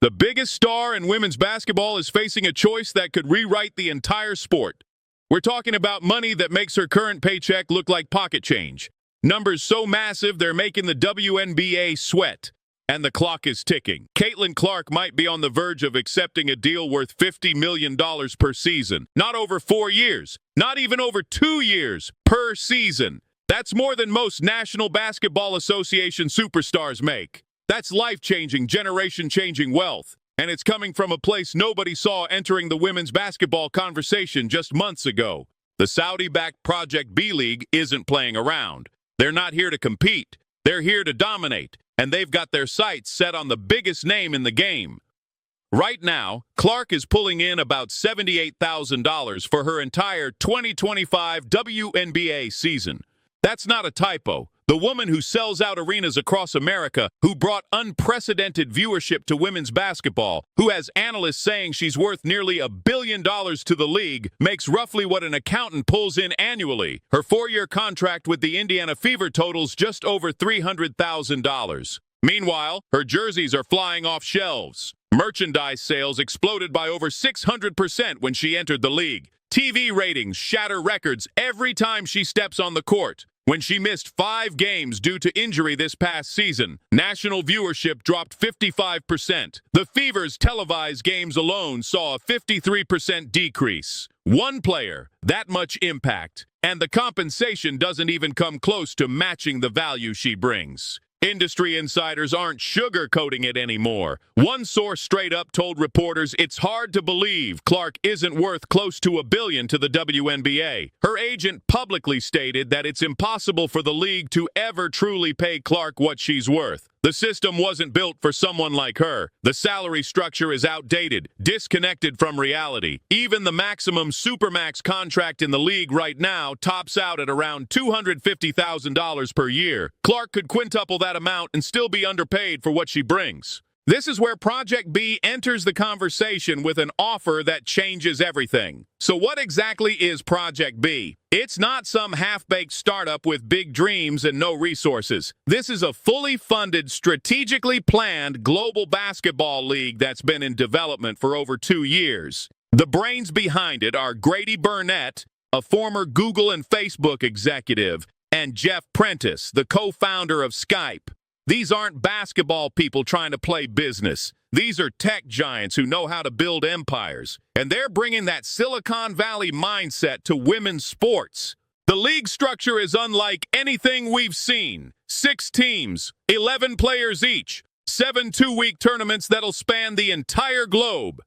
The biggest star in women's basketball is facing a choice that could rewrite the entire sport. We're talking about money that makes her current paycheck look like pocket change. Numbers so massive they're making the WNBA sweat. And the clock is ticking. Caitlin Clark might be on the verge of accepting a deal worth $50 million per season. Not over 4 years. Not even over 2 years per season. That's more than most National Basketball Association superstars make. That's life-changing, generation-changing wealth. And it's coming from a place nobody saw entering the women's basketball conversation just months ago. The Saudi-backed Project B League isn't playing around. They're not here to compete. They're here to dominate. And they've got their sights set on the biggest name in the game. Right now, Clark is pulling in about $78,000 for her entire 2025 WNBA season. That's not a typo. The woman who sells out arenas across America, who brought unprecedented viewership to women's basketball, who has analysts saying she's worth nearly $1 billion to the league, makes roughly what an accountant pulls in annually. Her 4-year contract with the Indiana Fever totals just over $300,000. Meanwhile, her jerseys are flying off shelves. Merchandise sales exploded by over 600% when she entered the league. TV ratings shatter records every time she steps on the court. When she missed 5 games due to injury this past season, national viewership dropped 55%. The Fever's televised games alone saw a 53% decrease. One player, that much impact, and the compensation doesn't even come close to matching the value she brings. Industry insiders aren't sugarcoating it anymore. One source straight up told reporters it's hard to believe Clark isn't worth close to $1 billion to the WNBA. Her agent publicly stated that it's impossible for the league to ever truly pay Clark what she's worth. The system wasn't built for someone like her. The salary structure is outdated, disconnected from reality. Even the maximum supermax contract in the league right now tops out at around $250,000 per year. Clark could quintuple that amount and still be underpaid for what she brings. This is where Project B enters the conversation with an offer that changes everything. So what exactly is Project B? It's not some half-baked startup with big dreams and no resources. This is a fully funded, strategically planned global basketball league that's been in development for over 2 years. The brains behind it are Grady Burnett, a former Google and Facebook executive, and Jeff Prentice, the co-founder of Skype. These aren't basketball people trying to play business. These are tech giants who know how to build empires, and they're bringing that Silicon Valley mindset to women's sports. The league structure is unlike anything we've seen. 6 teams, 11 players each, 7 two-week tournaments that'll span the entire globe.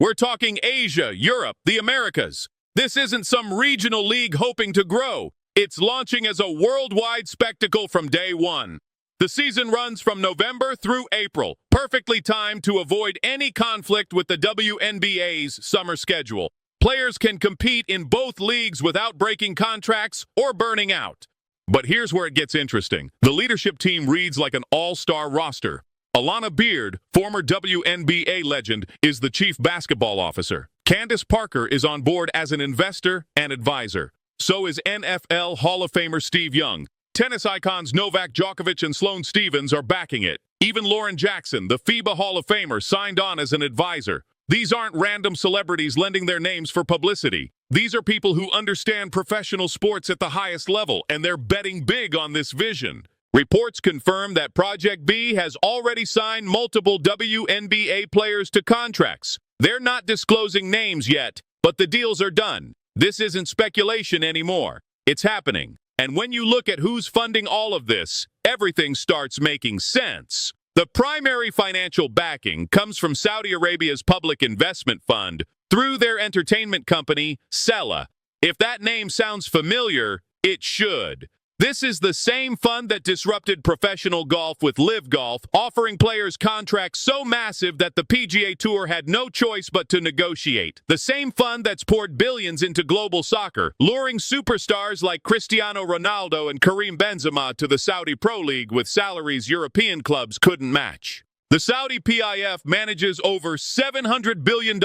We're talking Asia, Europe, the Americas. This isn't some regional league hoping to grow. It's launching as a worldwide spectacle from day one. The season runs from November through April, perfectly timed to avoid any conflict with the WNBA's summer schedule. Players can compete in both leagues without breaking contracts or burning out. But here's where it gets interesting. The leadership team reads like an all-star roster. Alana Beard, former WNBA legend, is the chief basketball officer. Candace Parker is on board as an investor and advisor. So is NFL Hall of Famer Steve Young. Tennis icons Novak Djokovic and Sloane Stephens are backing it. Even Lauren Jackson, the FIBA Hall of Famer, signed on as an advisor. These aren't random celebrities lending their names for publicity. These are people who understand professional sports at the highest level, and they're betting big on this vision. Reports confirm that Project B has already signed multiple WNBA players to contracts. They're not disclosing names yet, but the deals are done. This isn't speculation anymore. It's happening. And when you look at who's funding all of this, everything starts making sense. The primary financial backing comes from Saudi Arabia's public investment fund through their entertainment company, Sela. If that name sounds familiar, it should. This is the same fund that disrupted professional golf with Live Golf, offering players contracts so massive that the PGA Tour had no choice but to negotiate. The same fund that's poured billions into global soccer, luring superstars like Cristiano Ronaldo and Karim Benzema to the Saudi Pro League with salaries European clubs couldn't match. The Saudi PIF manages over $700 billion.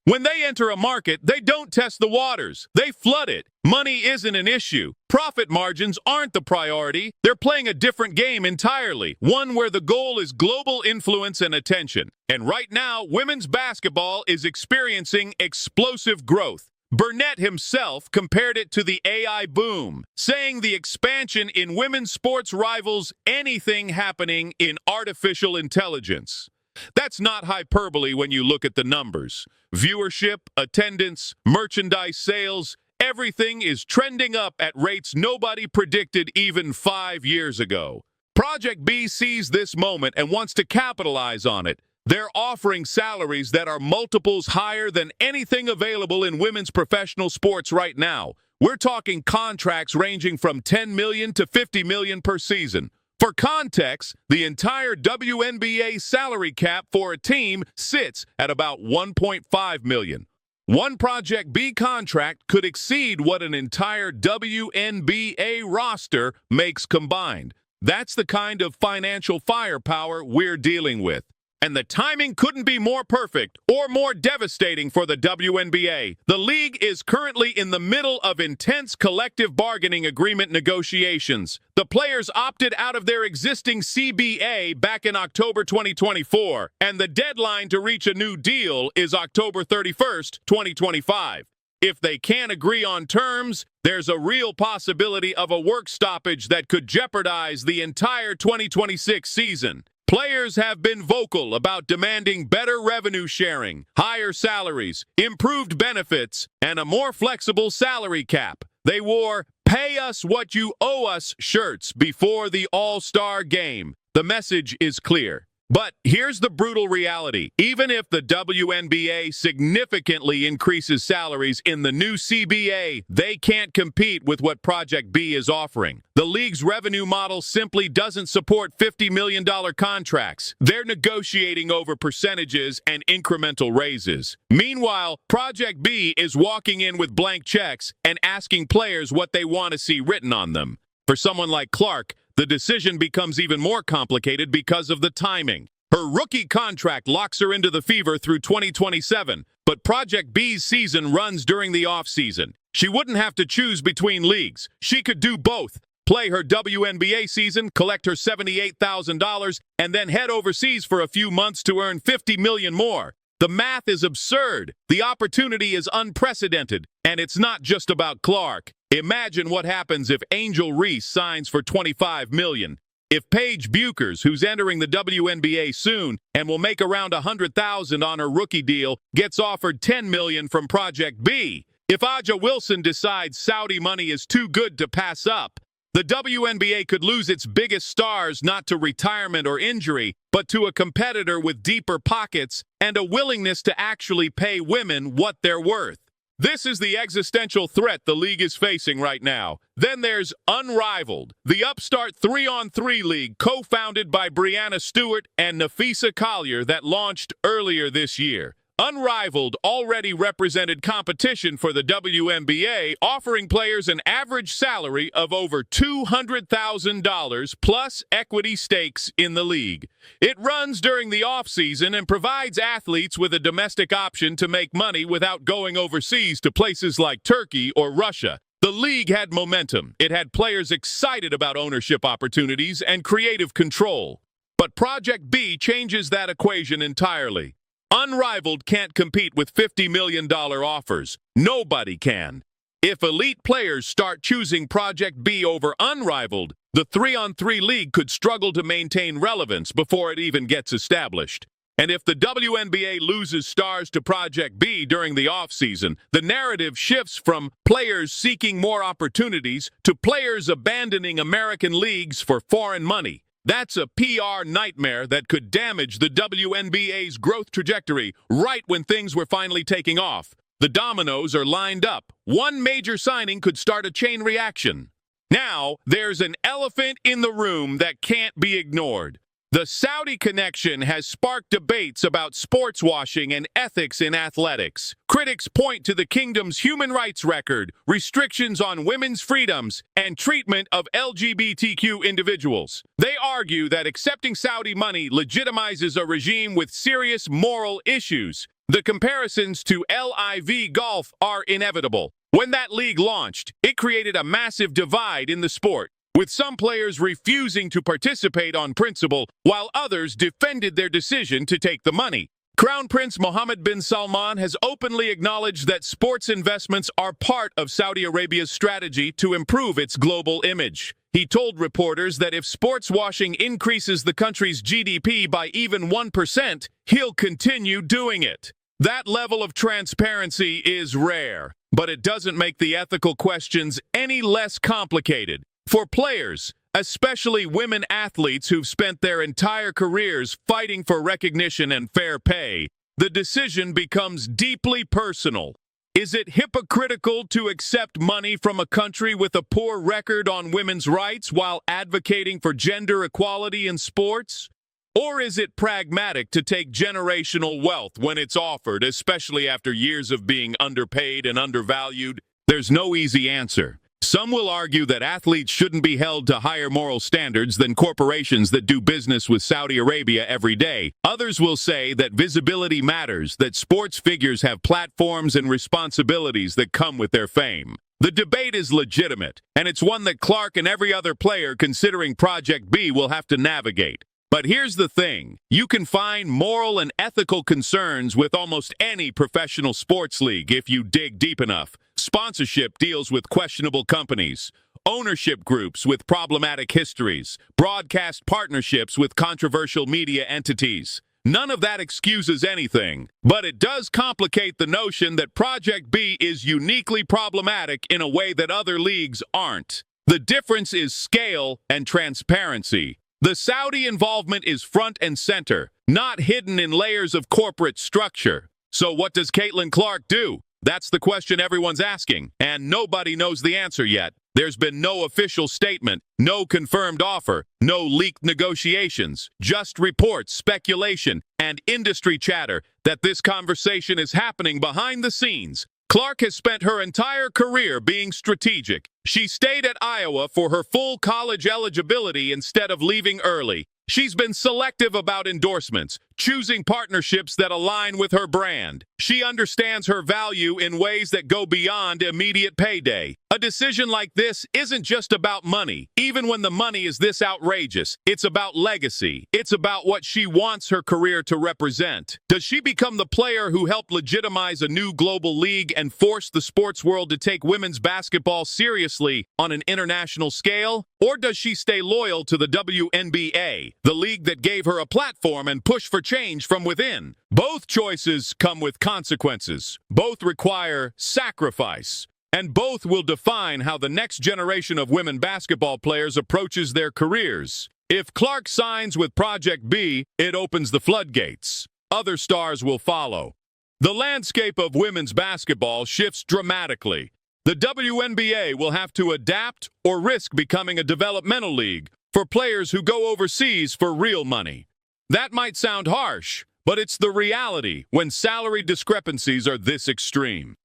When they enter a market, they don't test the waters. They flood it. Money isn't an issue. Profit margins aren't the priority. They're playing a different game entirely, one where the goal is global influence and attention. And right now, women's basketball is experiencing explosive growth. Burnett himself compared it to the AI boom, saying the expansion in women's sports rivals anything happening in artificial intelligence. That's not hyperbole when you look at the numbers. Viewership, attendance, merchandise sales, everything is trending up at rates nobody predicted even 5 years ago. Project B sees this moment and wants to capitalize on it. They're offering salaries that are multiples higher than anything available in women's professional sports right now. We're talking contracts ranging from $10 million to $50 million per season. For context, the entire WNBA salary cap for a team sits at about $1.5 million. One Project B contract could exceed what an entire WNBA roster makes combined. That's the kind of financial firepower we're dealing with. And the timing couldn't be more perfect or more devastating for the WNBA. The league is currently in the middle of intense collective bargaining agreement negotiations. The players opted out of their existing CBA back in October 2024, and the deadline to reach a new deal is October 31st, 2025. If they can't agree on terms, there's a real possibility of a work stoppage that could jeopardize the entire 2026 season. Players have been vocal about demanding better revenue sharing, higher salaries, improved benefits, and a more flexible salary cap. They wore "Pay us what you owe us" shirts before the All-Star game. The message is clear. But here's the brutal reality. Even if the WNBA significantly increases salaries in the new CBA, they can't compete with what Project B is offering. The league's revenue model simply doesn't support $50 million contracts. They're negotiating over percentages and incremental raises. Meanwhile, Project B is walking in with blank checks and asking players what they want to see written on them. For someone like Clark, the decision becomes even more complicated because of the timing. Her rookie contract locks her into the fever through 2027, but Project B's season runs during the offseason. She wouldn't have to choose between leagues. She could do both. Play her WNBA season, collect her $78,000, and then head overseas for a few months to earn $50 million more. The math is absurd. The opportunity is unprecedented, and it's not just about Clark. Imagine what happens if Angel Reese signs for $25 million. If Paige Buchers, who's entering the WNBA soon and will make around $100,000 on her rookie deal, gets offered $10 million from Project B. If Aja Wilson decides Saudi money is too good to pass up, the WNBA could lose its biggest stars not to retirement or injury, but to a competitor with deeper pockets and a willingness to actually pay women what they're worth. This is the existential threat the league is facing right now. Then there's Unrivaled, the upstart 3-on-3 league co-founded by Brianna Stewart and Nafisa Collier that launched earlier this year. Unrivaled already represented competition for the WNBA, offering players an average salary of over $200,000 plus equity stakes in the league. It runs during the offseason and provides athletes with a domestic option to make money without going overseas to places like Turkey or Russia. The league had momentum. It had players excited about ownership opportunities and creative control. But Project B changes that equation entirely. Unrivaled can't compete with $50 million offers. Nobody can. If elite players start choosing Project B over Unrivaled, the 3-on-3 league could struggle to maintain relevance before it even gets established. And if the WNBA loses stars to Project B during the offseason, the narrative shifts from players seeking more opportunities to players abandoning American leagues for foreign money. That's a PR nightmare that could damage the WNBA's growth trajectory right when things were finally taking off. The dominoes are lined up. One major signing could start a chain reaction. Now, there's an elephant in the room that can't be ignored. The Saudi connection has sparked debates about sports washing and ethics in athletics. Critics point to the kingdom's human rights record, restrictions on women's freedoms, and treatment of LGBTQ individuals. They argue that accepting Saudi money legitimizes a regime with serious moral issues. The comparisons to LIV Golf are inevitable. When that league launched, it created a massive divide in the sport, with some players refusing to participate on principle, while others defended their decision to take the money. Crown Prince Mohammed bin Salman has openly acknowledged that sports investments are part of Saudi Arabia's strategy to improve its global image. He told reporters that if sports washing increases the country's GDP by even 1%, he'll continue doing it. That level of transparency is rare, but it doesn't make the ethical questions any less complicated. For players, especially women athletes who've spent their entire careers fighting for recognition and fair pay, the decision becomes deeply personal. Is it hypocritical to accept money from a country with a poor record on women's rights while advocating for gender equality in sports? Or is it pragmatic to take generational wealth when it's offered, especially after years of being underpaid and undervalued? There's no easy answer. Some will argue that athletes shouldn't be held to higher moral standards than corporations that do business with Saudi Arabia every day. Others will say that visibility matters, that sports figures have platforms and responsibilities that come with their fame. The debate is legitimate, and it's one that Clark and every other player considering Project B will have to navigate. But here's the thing, you can find moral and ethical concerns with almost any professional sports league if you dig deep enough. Sponsorship deals with questionable companies, ownership groups with problematic histories, broadcast partnerships with controversial media entities. None of that excuses anything, but it does complicate the notion that Project B is uniquely problematic in a way that other leagues aren't. The difference is scale and transparency. The Saudi involvement is front and center, not hidden in layers of corporate structure. So what does Caitlin Clark do? That's the question everyone's asking, and nobody knows the answer yet. There's been no official statement, no confirmed offer, no leaked negotiations, just reports, speculation, and industry chatter that this conversation is happening behind the scenes. Clark has spent her entire career being strategic. She stayed at Iowa for her full college eligibility instead of leaving early. She's been selective about endorsements, choosing partnerships that align with her brand. She understands her value in ways that go beyond immediate payday. A decision like this isn't just about money. Even when the money is this outrageous, it's about legacy. It's about what she wants her career to represent. Does she become the player who helped legitimize a new global league and force the sports world to take women's basketball seriously on an international scale? Or does she stay loyal to the WNBA, the league that gave her a platform and push for change from within? Both choices come with consequences. Both require sacrifice. And both will define how the next generation of women basketball players approaches their careers. If Clark signs with Project B, it opens the floodgates. Other stars will follow. The landscape of women's basketball shifts dramatically. The WNBA will have to adapt or risk becoming a developmental league for players who go overseas for real money. That might sound harsh, but it's the reality when salary discrepancies are this extreme.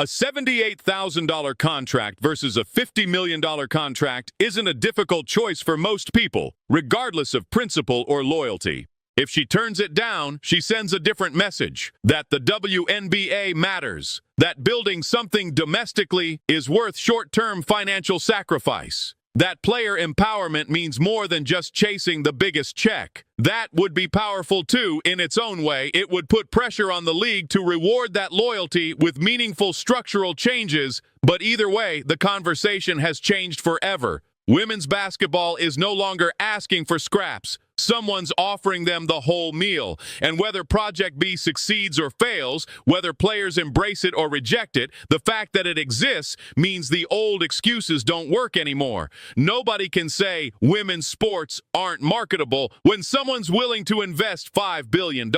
A $78,000 contract versus a $50 million contract isn't a difficult choice for most people, regardless of principle or loyalty. If she turns it down, she sends a different message, that the WNBA matters, that building something domestically is worth short-term financial sacrifice. That player empowerment means more than just chasing the biggest check. That would be powerful too in its own way. It would put pressure on the league to reward that loyalty with meaningful structural changes, but either way, the conversation has changed forever. Women's basketball is no longer asking for scraps. Someone's offering them the whole meal. And whether Project B succeeds or fails, whether players embrace it or reject it, the fact that it exists means the old excuses don't work anymore. Nobody can say women's sports aren't marketable when someone's willing to invest $5 billion.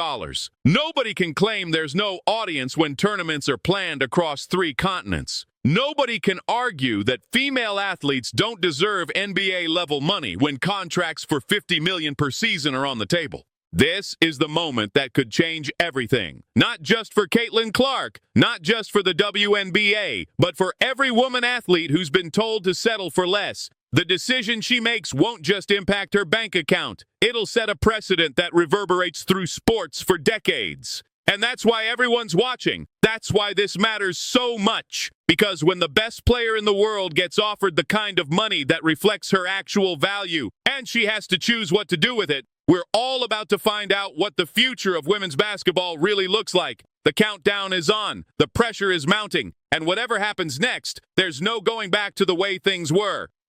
Nobody can claim there's no audience when tournaments are planned across 3 continents. Nobody can argue that female athletes don't deserve NBA-level money when contracts for $50 million per season are on the table. This is the moment that could change everything. Not just for Caitlin Clark, not just for the WNBA, but for every woman athlete who's been told to settle for less. The decision she makes won't just impact her bank account. It'll set a precedent that reverberates through sports for decades. And that's why everyone's watching. That's why this matters so much. Because when the best player in the world gets offered the kind of money that reflects her actual value, and she has to choose what to do with it, we're all about to find out what the future of women's basketball really looks like. The countdown is on, the pressure is mounting, and whatever happens next, there's no going back to the way things were.